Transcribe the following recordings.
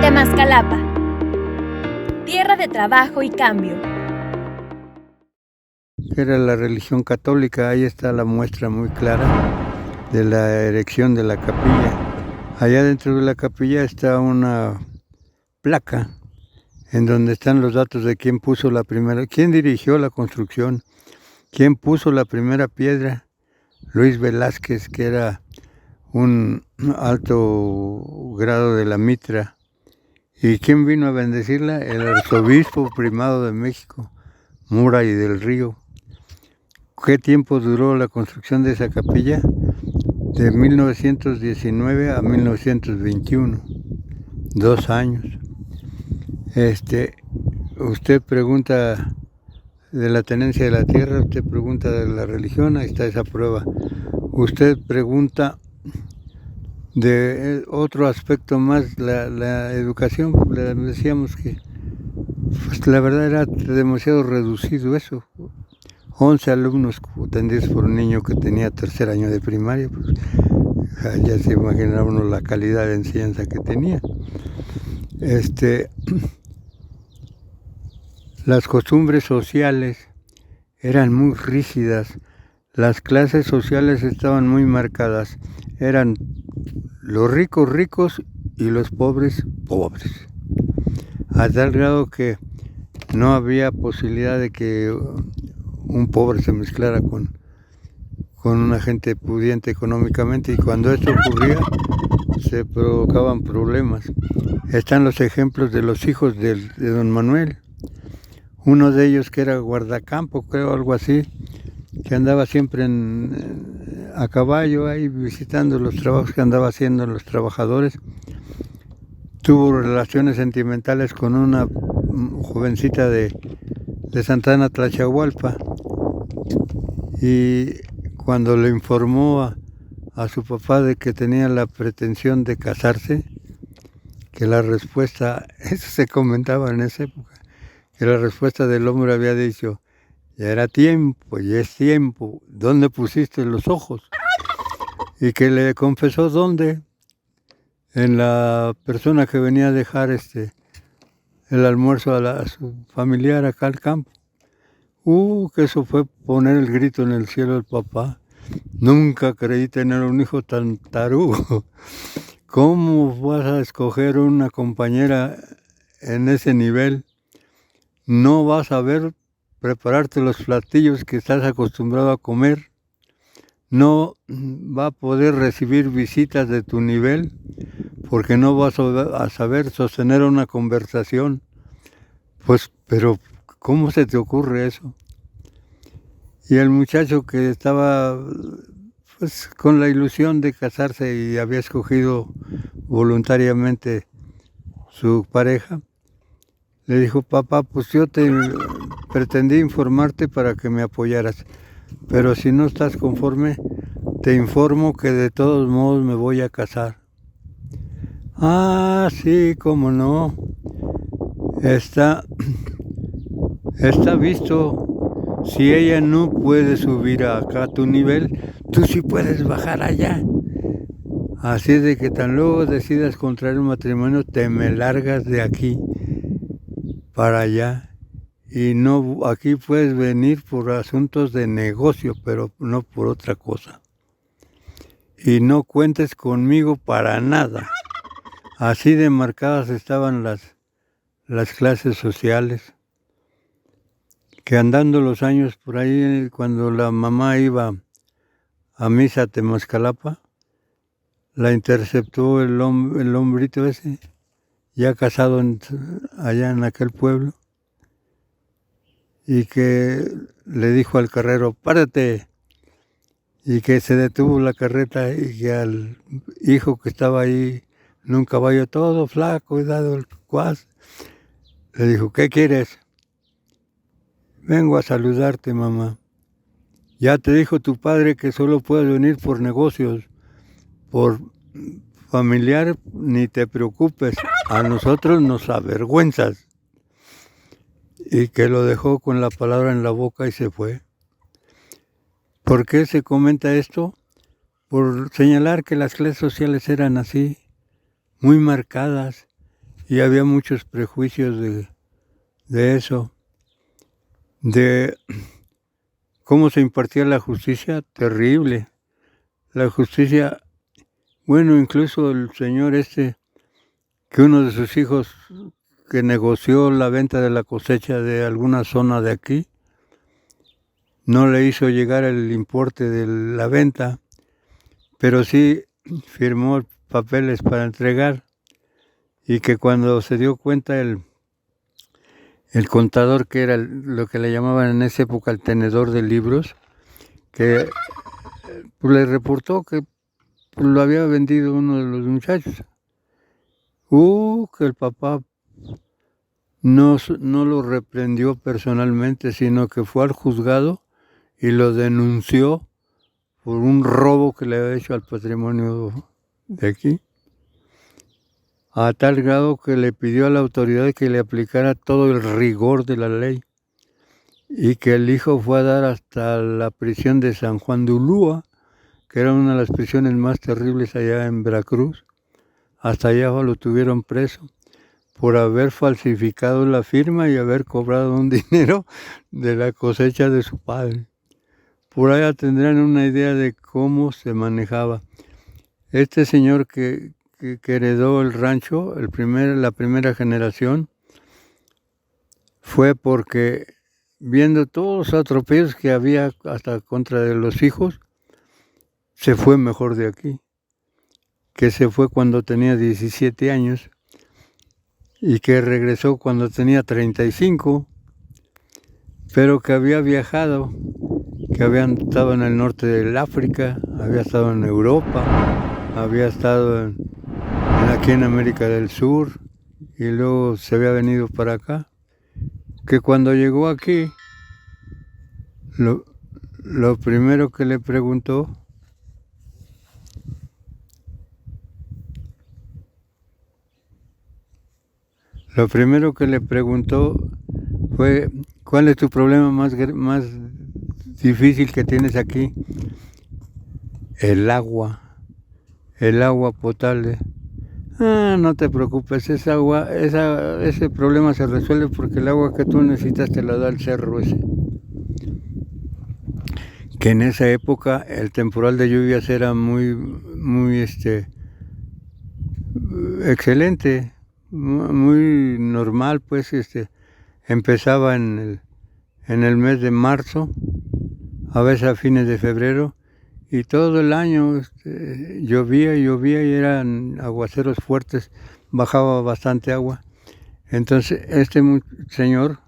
Temascalapa, tierra de trabajo y cambio. Era la religión católica, ahí está la muestra muy clara de la erección de la capilla. Allá dentro de la capilla está una placa en donde están los datos de quién puso la primera, quién dirigió la construcción, quién puso la primera piedra. Luis Velázquez, que era un alto grado de la mitra. ¿Y quién vino a bendecirla? El arzobispo primado de México, Murray del Río. ¿Qué tiempo duró la construcción de esa capilla? De 1919 a 1921, 2 años. Usted pregunta de la tenencia de la tierra, usted pregunta de la religión, ahí está esa prueba. Usted pregunta de otro aspecto más, la educación, le decíamos que pues, la verdad era demasiado reducido eso. 11 alumnos atendidos por un niño que tenía 3er año de primaria, pues, ya se imaginaba uno la calidad de enseñanza que tenía. Las costumbres sociales eran muy rígidas, las clases sociales estaban muy marcadas, eran los ricos ricos y los pobres pobres, a tal grado que no había posibilidad de que un pobre se mezclara con una gente pudiente económicamente, y cuando esto ocurría se provocaban problemas. Están los ejemplos de los hijos de don Manuel, uno de ellos que era guardacampo, creo, algo así, que andaba siempre a caballo ahí visitando los trabajos que andaba haciendo los trabajadores. Tuvo relaciones sentimentales con una jovencita de Santana Tlachahualpa, y cuando le informó a su papá de que tenía la pretensión de casarse, que la respuesta, eso se comentaba en esa época, que la respuesta del hombre había dicho: ya era tiempo, ya es tiempo, ¿dónde pusiste los ojos? Y que le confesó dónde, en la persona que venía a dejar el almuerzo a su familiar acá al campo. Que eso fue poner el grito en el cielo del papá. Nunca creí tener un hijo tan tarugo. ¿Cómo vas a escoger una compañera en ese nivel? No vas a ver prepararte los platillos que estás acostumbrado a comer. No va a poder recibir visitas de tu nivel, porque no vas a saber sostener una conversación. Pues, pero ¿cómo se te ocurre eso? Y el muchacho que estaba pues con la ilusión de casarse y había escogido voluntariamente su pareja, le dijo: papá, pues yo te pretendí informarte para que me apoyaras, pero si no estás conforme, te informo que de todos modos me voy a casar. Ah, sí, cómo no. Está visto. Si ella no puede subir acá a tu nivel, tú sí puedes bajar allá. Así es de que tan luego decidas contraer un matrimonio, te me largas de aquí para allá. Y no, aquí puedes venir por asuntos de negocio, pero no por otra cosa. Y no cuentes conmigo para nada. Así de marcadas estaban las clases sociales, que andando los años por ahí, cuando la mamá iba a misa a Temascalapa, la interceptó el hombrito ese, ya casado allá en aquel pueblo, y que le dijo al carrero: párate, y que se detuvo la carreta, y que al hijo que estaba ahí en un caballo todo flaco y dado el cuas, le dijo: ¿qué quieres? Vengo a saludarte, mamá. Ya te dijo tu padre que solo puedes venir por negocios, por familiar ni te preocupes, a nosotros nos avergüenzas. Y que lo dejó con la palabra en la boca y se fue. ¿Por qué se comenta esto? Por señalar que las clases sociales eran así, muy marcadas, y había muchos prejuicios de eso, de cómo se impartía la justicia, terrible. La justicia, bueno, incluso el señor que uno de sus hijos que negoció la venta de la cosecha de alguna zona de aquí, no le hizo llegar el importe de la venta, pero sí firmó papeles para entregar, y que cuando se dio cuenta el contador, que era lo que le llamaban en esa época el tenedor de libros, que le reportó que lo había vendido uno de los muchachos. Que el papá no lo reprendió personalmente, sino que fue al juzgado y lo denunció por un robo que le había hecho al patrimonio de aquí, a tal grado que le pidió a la autoridad que le aplicara todo el rigor de la ley, y que el hijo fue a dar hasta la prisión de San Juan de Ulúa, que era una de las prisiones más terribles allá en Veracruz. Hasta allá lo tuvieron preso por haber falsificado la firma y haber cobrado un dinero de la cosecha de su padre. Por allá tendrán una idea de cómo se manejaba. Este señor que heredó el rancho, la primera generación, fue porque, viendo todos los atropellos que había hasta contra de los hijos, se fue mejor de aquí, que se fue cuando tenía 17 años y que regresó cuando tenía 35, pero que había viajado, que había estado en el norte del África, había estado en Europa, había estado aquí en América del Sur, y luego se había venido para acá, que cuando llegó aquí, lo primero que le preguntó fue: ¿cuál es tu problema más difícil que tienes aquí? El agua potable. No te preocupes, ese problema se resuelve porque el agua que tú necesitas te la da el cerro ese. Que en esa época el temporal de lluvias era muy excelente, muy normal, pues empezaba en el mes de marzo, a veces a fines de febrero, y todo el año llovía y eran aguaceros fuertes, bajaba bastante agua. Entonces señor,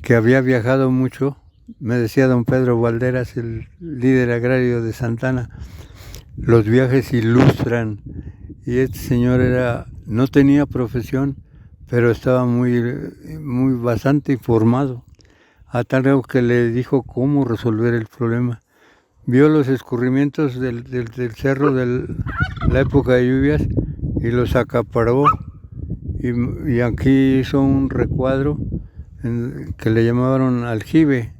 que había viajado mucho, me decía don Pedro Valderas, el líder agrario de Santana, los viajes ilustran, y este señor no tenía profesión, pero estaba bastante informado, a tal grado que le dijo cómo resolver el problema. Vio los escurrimientos del cerro de la época de lluvias y los acaparó, y aquí hizo un recuadro que le llamaron aljibe.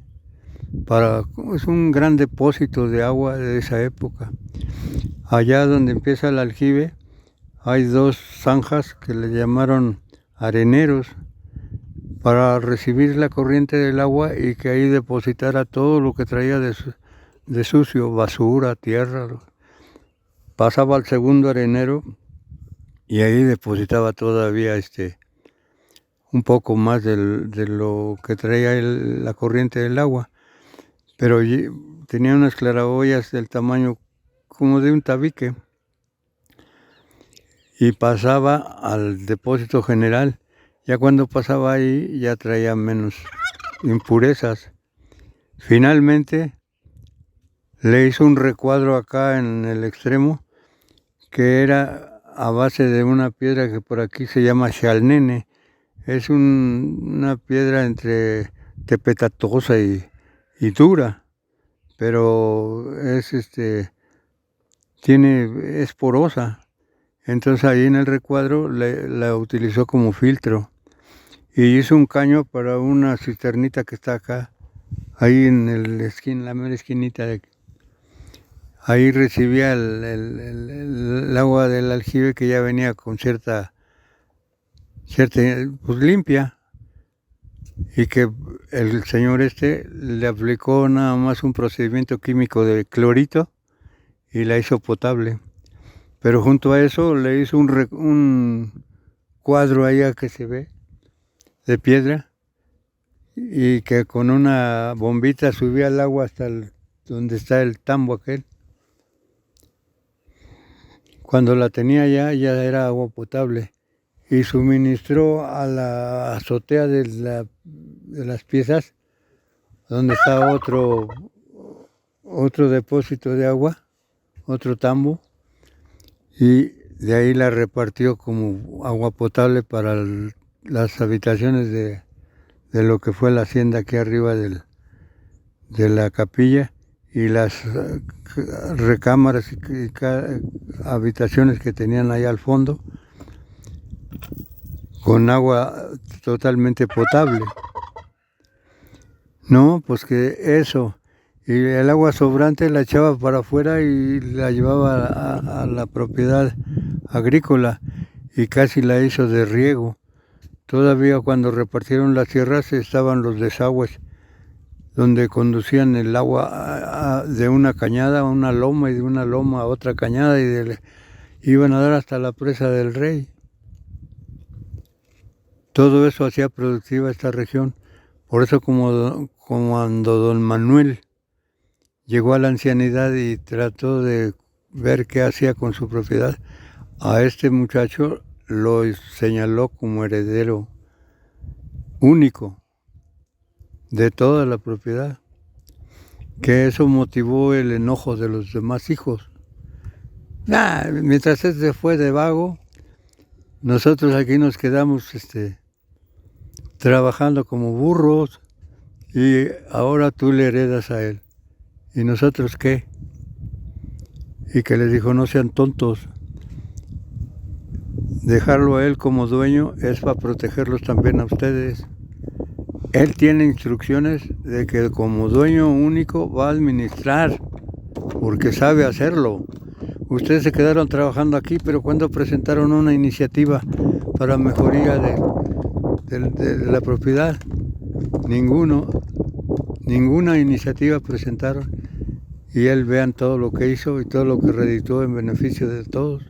Es un gran depósito de agua de esa época. Allá donde empieza el aljibe hay dos zanjas que le llamaron areneros, para recibir la corriente del agua y que ahí depositara todo lo que traía de sucio, basura, tierra. Pasaba al segundo arenero y ahí depositaba todavía un poco más de lo que traía la corriente del agua, pero tenía unas claraboyas del tamaño como de un tabique, y pasaba al depósito general. Ya cuando pasaba ahí ya traía menos impurezas. Finalmente le hizo un recuadro acá en el extremo, que era a base de una piedra que por aquí se llama xalnene. Es una piedra entre tepetatosa y dura, pero es porosa. Entonces ahí en el recuadro la utilizó como filtro, y hizo un caño para una cisternita que está acá, ahí en la mera esquinita de aquí. Ahí recibía el agua del aljibe, que ya venía con cierta cierta, pues limpia, y que el señor le aplicó nada más un procedimiento químico de clorito y la hizo potable. Pero junto a eso le hizo un cuadro allá que se ve de piedra y que con una bombita subía el agua hasta donde está el tambo aquel. Cuando la tenía ya era agua potable y suministró a la azotea de las piezas donde está otro depósito de agua, otro tambo, y de ahí la repartió como agua potable para las habitaciones de lo que fue la hacienda aquí arriba de la capilla y las recámaras y habitaciones que tenían allá al fondo con agua totalmente potable. No, pues que eso, y el agua sobrante la echaba para afuera y la llevaba a la propiedad agrícola y casi la hizo de riego. Todavía cuando repartieron las tierras estaban los desagües donde conducían el agua de una cañada a una loma y de una loma a otra cañada y iban a dar hasta la presa del Rey. Todo eso hacía productiva esta región. Por eso como cuando don Manuel llegó a la ancianidad y trató de ver qué hacía con su propiedad, a este muchacho lo señaló como heredero único de toda la propiedad, que eso motivó el enojo de los demás hijos. Mientras este fue de vago, nosotros aquí nos quedamos trabajando como burros y ahora tú le heredas a él. ¿Y nosotros qué? Y que les dijo, no sean tontos. Dejarlo a él como dueño es para protegerlos también a ustedes. Él tiene instrucciones de que como dueño único va a administrar, porque sabe hacerlo. Ustedes se quedaron trabajando aquí, pero ¿cuándo presentaron una iniciativa para mejoría de la propiedad? Ninguna iniciativa presentaron. Y él vean todo lo que hizo y todo lo que reditó en beneficio de todos.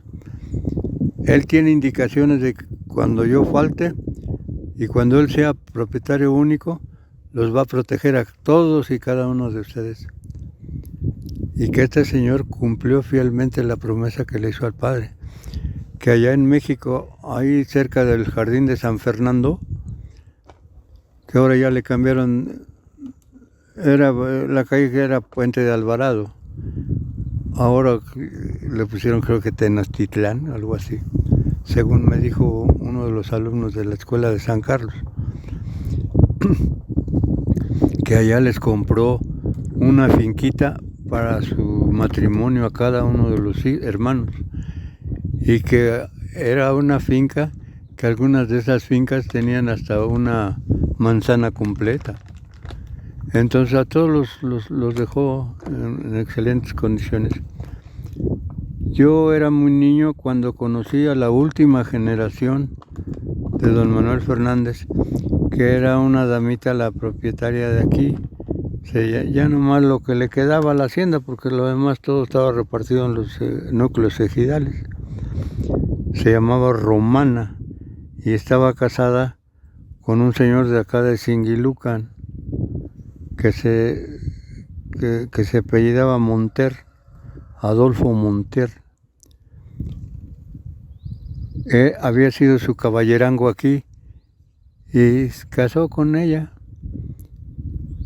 Él tiene indicaciones de que cuando yo falte y cuando él sea propietario único, los va a proteger a todos y cada uno de ustedes. Y que este señor cumplió fielmente la promesa que le hizo al padre. Que allá en México, ahí cerca del Jardín de San Fernando, que ahora ya le cambiaron, era la calle que era Puente de Alvarado. Ahora le pusieron creo que Tenochtitlán, algo así, según me dijo uno de los alumnos de la escuela de San Carlos, que allá les compró una finquita para su matrimonio a cada uno de los hermanos y que era una finca que algunas de esas fincas tenían hasta una manzana completa. Entonces a todos los dejó en excelentes condiciones. Yo era muy niño cuando conocí a la última generación de don Manuel Fernández, que era una damita la propietaria de aquí. Ya nomás lo que le quedaba a la hacienda, porque lo demás todo estaba repartido en los núcleos ejidales. Se llamaba Romana y estaba casada con un señor de acá de Singilucan, que se apellidaba Monter, Adolfo Monter. Había sido su caballerango aquí y se casó con ella.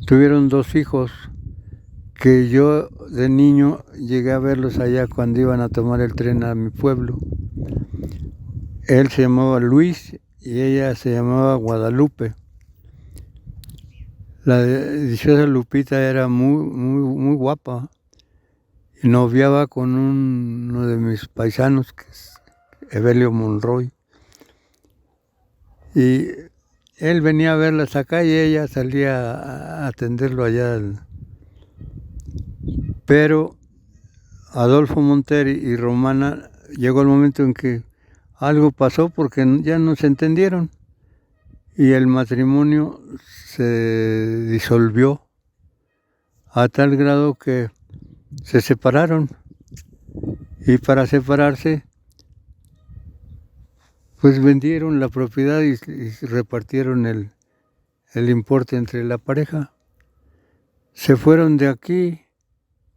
Tuvieron 2 hijos que yo de niño llegué a verlos allá cuando iban a tomar el tren a mi pueblo. Él se llamaba Luis y ella se llamaba Guadalupe. La dichosa Lupita era muy guapa y noviaba con uno de mis paisanos, que es Evelio Monroy. Y él venía a verlas acá y ella salía a atenderlo allá. Pero Adolfo Monter y Romana llegó el momento en que algo pasó porque ya no se entendieron y el matrimonio se disolvió a tal grado que se separaron, y para separarse pues vendieron la propiedad y repartieron el importe entre la pareja. Se fueron de aquí.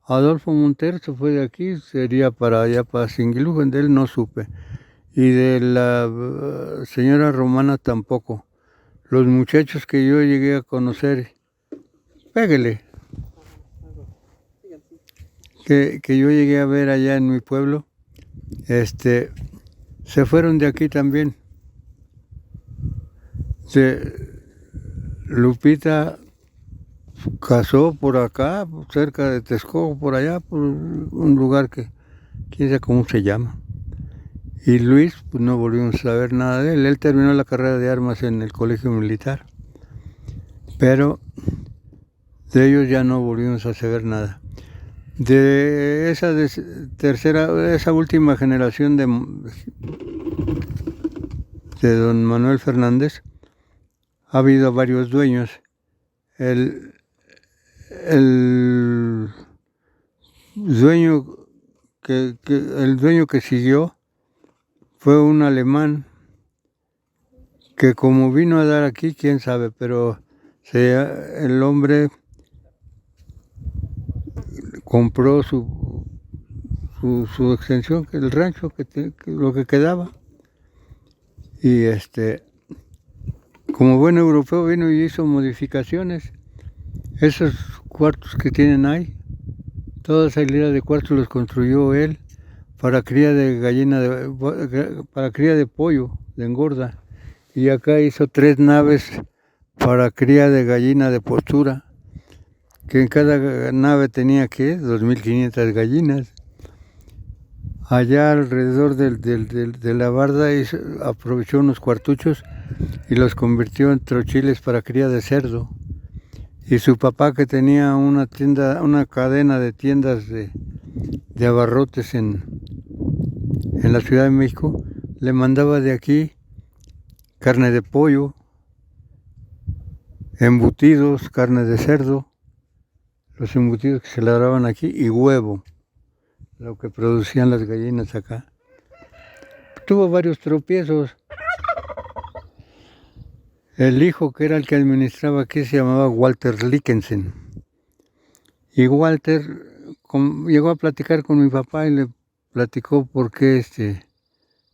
Adolfo Montero se fue de aquí, sería para allá, para Singilugen, de él no supe. Y de la señora Romana tampoco. Los muchachos que yo llegué a conocer, pégale, que yo llegué a ver allá en mi pueblo, se fueron de aquí también. Lupita casó por acá, cerca de Texcoco, por allá, por un lugar que quién sabe cómo se llama. Y Luis, pues no volvimos a saber nada de él. Él terminó la carrera de armas en el colegio militar, pero de ellos ya no volvimos a saber nada. De esa última generación de don Manuel Fernández, ha habido varios dueños. El dueño el dueño que siguió fue un alemán que, como vino a dar aquí, quién sabe, pero el hombre compró su extensión, el rancho, lo que quedaba, y como buen europeo vino y hizo modificaciones. Esos cuartos que tienen ahí, toda esa hilera de cuartos los construyó él para cría de gallina, para cría de pollo, de engorda. Y acá hizo 3 naves para cría de gallina de postura, que en cada nave tenía, ¿qué? 2.500 gallinas. Allá alrededor de la barda aprovechó unos cuartuchos y los convirtió en trochiles para cría de cerdo. Y su papá, que tenía una cadena de tiendas de abarrotes en la Ciudad de México, le mandaba de aquí carne de pollo, embutidos, carne de cerdo, los embutidos que se labraban aquí, y huevo, lo que producían las gallinas acá. Tuvo varios tropiezos. El hijo, que era el que administraba aquí, se llamaba Walter Lickensen. Y Walter llegó a platicar con mi papá y le platicó por qué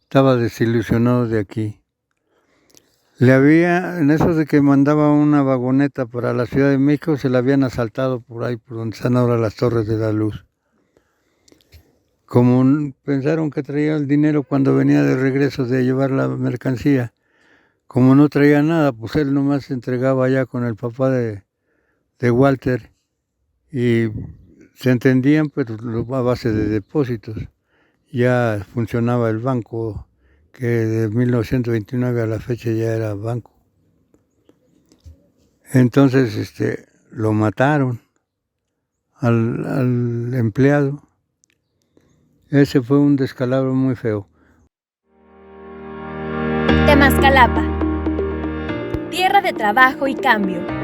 estaba desilusionado de aquí. En eso de que mandaba una vagoneta para la Ciudad de México, se la habían asaltado por ahí, por donde están ahora las Torres de la Luz. Como pensaron que traía el dinero cuando venía de regreso de llevar la mercancía, como no traía nada, pues él nomás se entregaba allá con el papá de Walter, y se entendían, pero a base de depósitos. Ya funcionaba el banco, que de 1929 a la fecha ya era banco. Entonces lo mataron al empleado. Ese fue un descalabro muy feo. Temascalapa, tierra de trabajo y cambio.